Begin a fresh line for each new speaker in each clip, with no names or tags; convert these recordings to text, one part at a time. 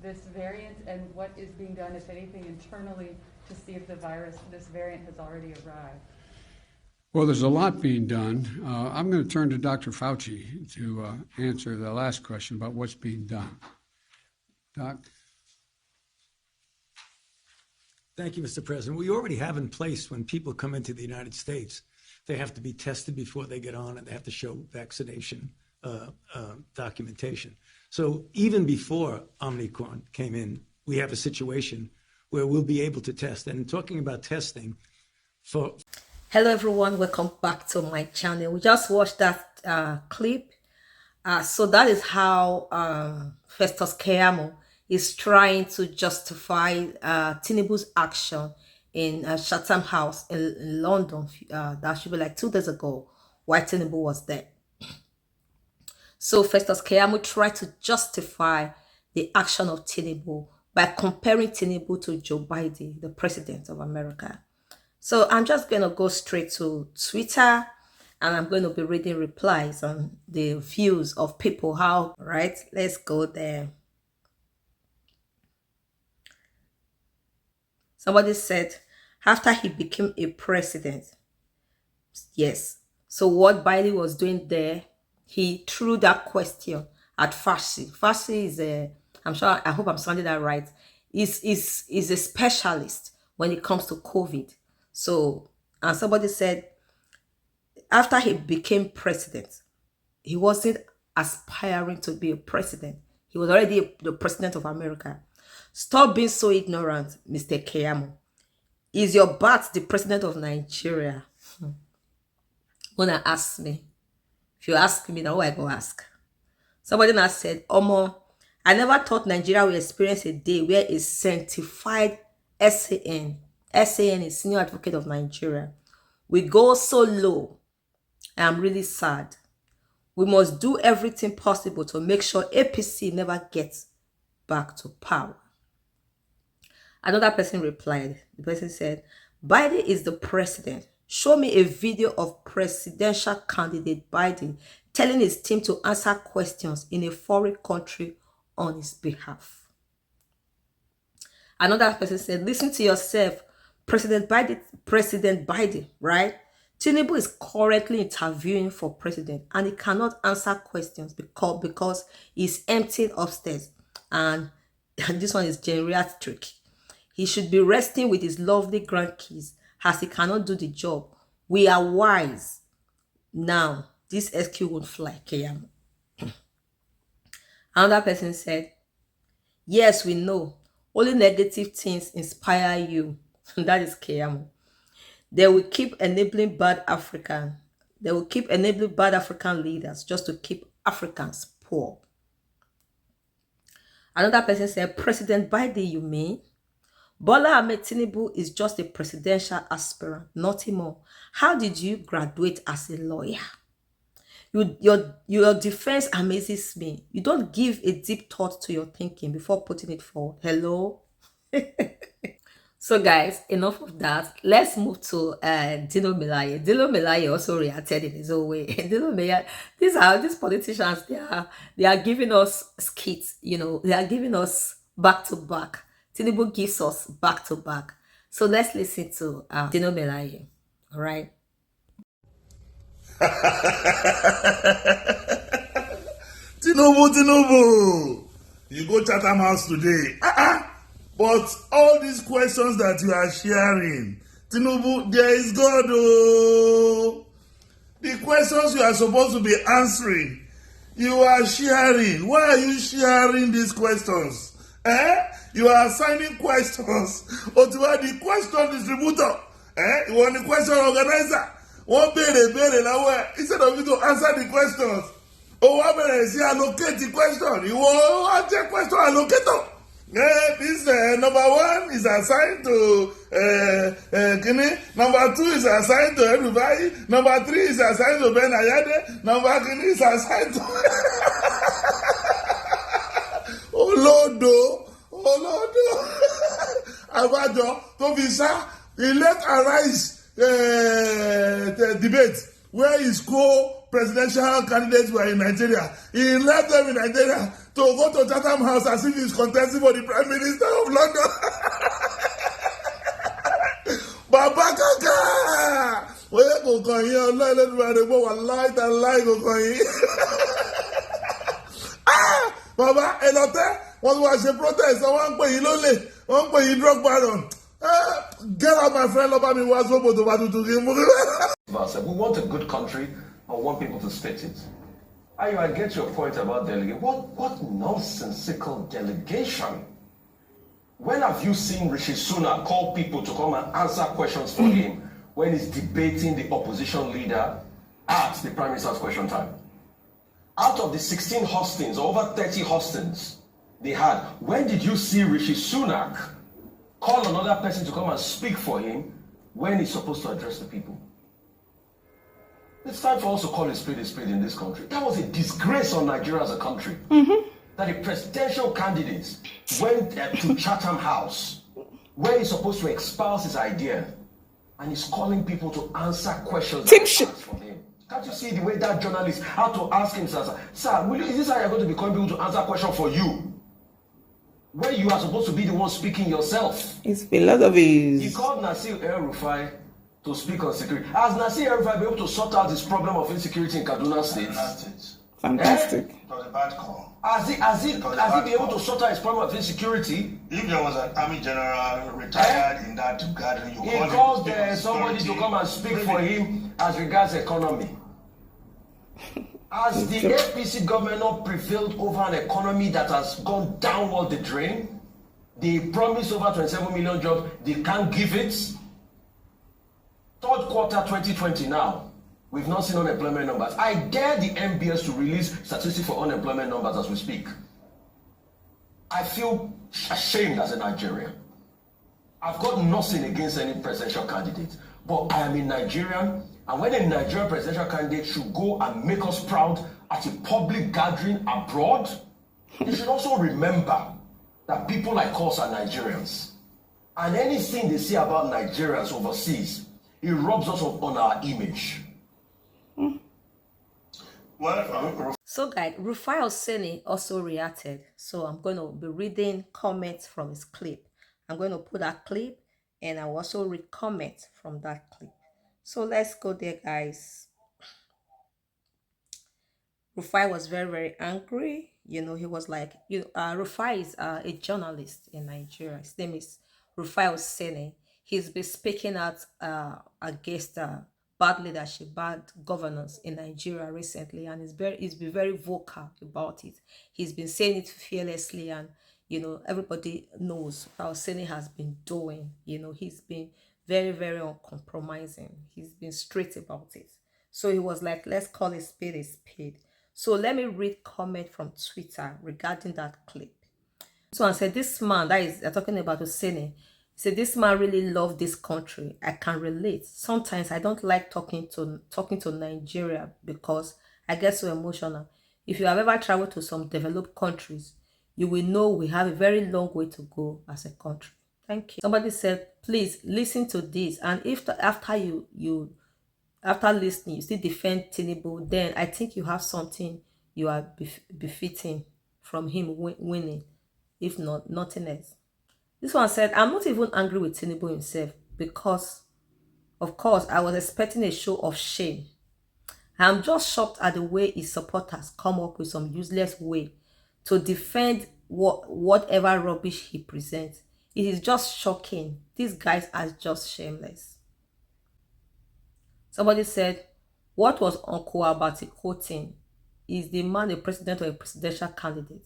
this variant and what is being done, if anything, internally to see if this variant has already arrived?
Well, there's a lot being done. I'm going to turn to Dr. Fauci to answer the last question about what's being done. Doc?
Thank you, Mr. President. We already have in place when people come into the United States, they have to be tested before they get on and they have to show vaccination documentation. So even before Omicron came in, we have a situation where we'll be able to test. And talking about testing for...
Hello everyone, welcome back to my channel. We just watched that clip. So that is how Festus Keyamo is trying to justify Tinubu'S action in Chatham House in London. That should be like 2 days ago, while Tinubu was there. So Festus Keyamo tried to justify the action of Tinubu by comparing Tinubu to Joe Biden, the president of America. So I'm just going to go straight to Twitter and I'm going to be reading replies on the views of people. How, right? Let's go there. Somebody said, after he became a president, yes. So what Biden was doing there, he threw that question at Festus. Festus is a, I hope I'm sounding that right, is a specialist when it comes to COVID. So, and somebody said, after he became president, he wasn't aspiring to be a president. He was already the president of America. Stop being so ignorant, Mr. Keyamo. Is your bat the president of Nigeria? Gonna ask me. If you ask me, now I go ask. Somebody now said, Omo, I never thought Nigeria would experience a day where a sanctified SAN is Senior Advocate of Nigeria, we go so low. I'm really sad. We must do everything possible to make sure APC never gets back to power. Another person replied. The person said, Biden is the president. Show me a video of presidential candidate Biden telling his team to answer questions in a foreign country on his behalf. Another person said, listen to yourself. President Biden, right? Tinubu is currently interviewing for president and he cannot answer questions because he's emptying upstairs. And this one is geriatric. He should be resting with his lovely grandkids as he cannot do the job. We are wise. Now, this SQ won't fly, Keyamo. Another person said, yes, we know. Only negative things inspire you. That is Keyamo. They will keep enabling bad African. They will keep enabling bad African leaders just to keep Africans poor. Another person said, President Biden, you mean? Bola Ahmed Tinubu is just a presidential aspirant, nothing more. How did you graduate as a lawyer? Your defense amazes me. You don't give a deep thought to your thinking before putting it forward. Hello? So guys, enough of that. Let's move to Dino Melaye. Dino Melaye also reacted in his own way. Dino Melaye, these politicians, they are giving us skits, you know, they are giving us back to back. Tinubu gives us back to back. So let's listen to Dino Melaye. All right.
Tinubu, you go Chatham House today. But all these questions that you are sharing, Tinubu, there is God. Oh. The questions you are supposed to be answering, you are sharing. Why are you sharing these questions? You are assigning questions. Or to the question distributor. You want the question organizer. One bere now instead of you to answer the questions. Oh, what bere say allocate the question. You want the question allocator. This number 1 is assigned to Kini. Number 2 is assigned to Rufai. Number 3 is assigned to Ben Ayade. Number Kini is assigned to Oh Lord, Abajo, Tovisa, he let arise the debate where his co-presidential candidates were in Nigeria. He left them in Nigeria to to go to Chatham House as if he's contesting for the Prime Minister of London. Baba Kaka! Oye kò kàn yín ọlọ́ọ̀ lẹ́dùnmáà gbọ́ wà láì kò kàn yín. Bàbá ẹ lọ tẹ́ wọ́n ti wá ṣe protest wọ́n ń pè yín lólè wọ́n ń pè yín drug baron. Get out my friend lọ́ba mi wá sóbò tó bá tutù kí n mú.
We want a good country and want people to spit it. I get your point about delegation. What nonsensical delegation? When have you seen Rishi Sunak call people to come and answer questions for him when he's debating the opposition leader at the Prime Minister's question time? Out of the 16 hostings, over 30 hostings they had, when did you see Rishi Sunak call another person to come and speak for him when he's supposed to address the people? It's time for us to call a spade in this country. That was a disgrace on Nigeria as a country. That a presidential candidate went to Chatham House where he's supposed to espouse his idea and he's calling people to answer questions from him. Can't you see the way that journalist had to ask him, sir, is this how you're going to be calling people to answer questions for you? When you are supposed to be the one speaking yourself.
It's a lot of his.
He called Nasir Rufai to speak on security. Has Nasir Rufai been able to sort out this problem of insecurity in Kaduna State?
Fantastic.
It was a bad call.
Has he been able to sort out his problem of insecurity?
If there was an army general retired in that gathering, you
He called somebody to come and speak for him as regards economy. Has the APC government not prevailed over an economy that has gone downward the drain? They promised over 27 million jobs. They can't give it. Third quarter 2020 now. We've not seen unemployment numbers. I dare the MBS to release statistics for unemployment numbers as we speak. I feel ashamed as a Nigerian. I've got nothing against any presidential candidate, but I am a Nigerian, and when a Nigerian presidential candidate should go and make us proud at a public gathering abroad, they should also remember that people like us are Nigerians. And anything they say about Nigerians overseas, it rubs us on our image.
So guys, Rufai Oseni also reacted. So I'm going to be reading comments from his clip. I'm going to put that clip and I'll also read comments from that clip. So let's go there, guys. Rufai was very, very angry. You know, he was like, Rufai is a journalist in Nigeria. His name is Rufai Oseni. He's been speaking out against bad leadership, bad governance in Nigeria recently, and he's been very vocal about it. He's been saying it fearlessly, and you know, everybody knows how Oseni has been doing. You know, he's been very, very uncompromising. He's been straight about it. So he was like, let's call a spade a spade. So let me read comment from Twitter regarding that clip. So I said, this man, that is, they're talking about Oseni, said, this man really loved this country. I can relate. Sometimes I don't like talking to Nigeria because I get so emotional. If you have ever traveled to some developed countries, you will know we have a very long way to go as a country. Thank you. Somebody said, please listen to this. And if after listening, you still defend Tinubu, then I think you have something you are befitting from him winning. If not, nothing else. This one said, I'm not even angry with Tinubu himself because, of course, I was expecting a show of shame. I'm just shocked at the way his supporters come up with some useless way to defend whatever rubbish he presents. It is just shocking. These guys are just shameless. Somebody said, what was Uncle Abati quoting? Is the man a president or a presidential candidate?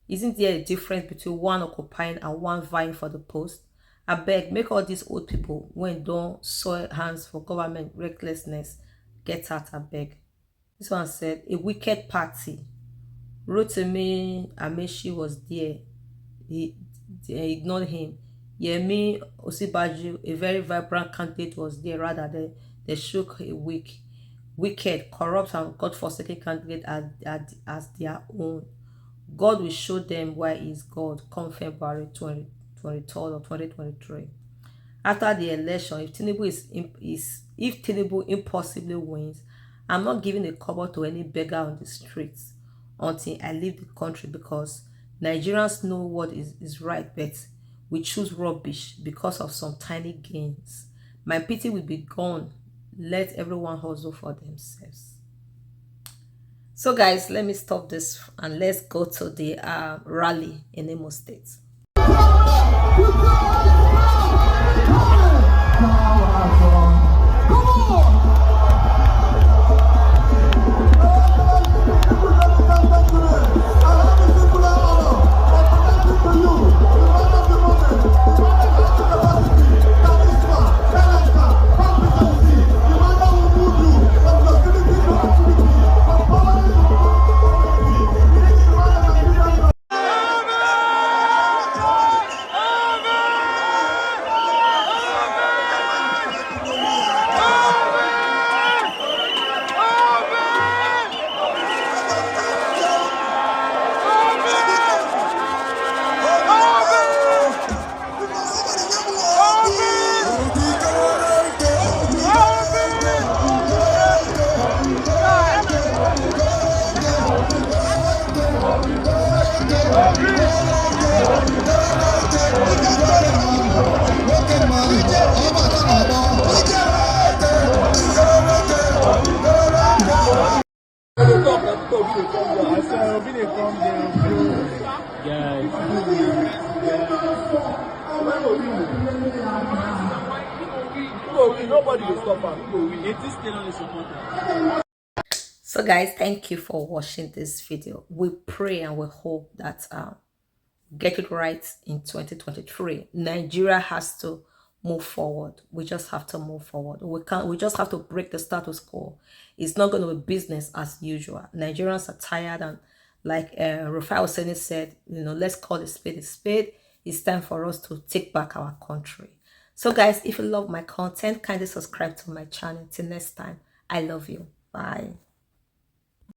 Isn't there a difference between one occupying and one vying for the post? I beg, make all these old people, when don't soil hands for government recklessness, get out, I beg. This one said, a wicked party. Rotimi Amechi was there. They ignored him. Yemi Osibaju, a very vibrant candidate, was there. Rather, they shook a wicked, corrupt, and God-forsaken candidate as their own. God will show them why He is God come February 2023 or 2023. After the election, if Tinubu impossibly wins, I'm not giving a cover to any beggar on the streets. until I leave the country, because Nigerians know what is right, but we choose rubbish because of some tiny gains. My pity will be gone. Let everyone hustle for themselves. So guys, let me stop this and let's go to the rally in Imo State. So guys, thank you for watching this video. We pray and we hope that get it right in 2023. Nigeria has to move forward. We just have to move forward. We just have to break the status quo. It's not going to be business as usual. Nigerians are tired, and like Rufai Oseni'S said, let's call a spade a spade. It's time for us to take back our country. So guys, if you love my content, kindly subscribe to my channel. Till next time, I love you. Bye.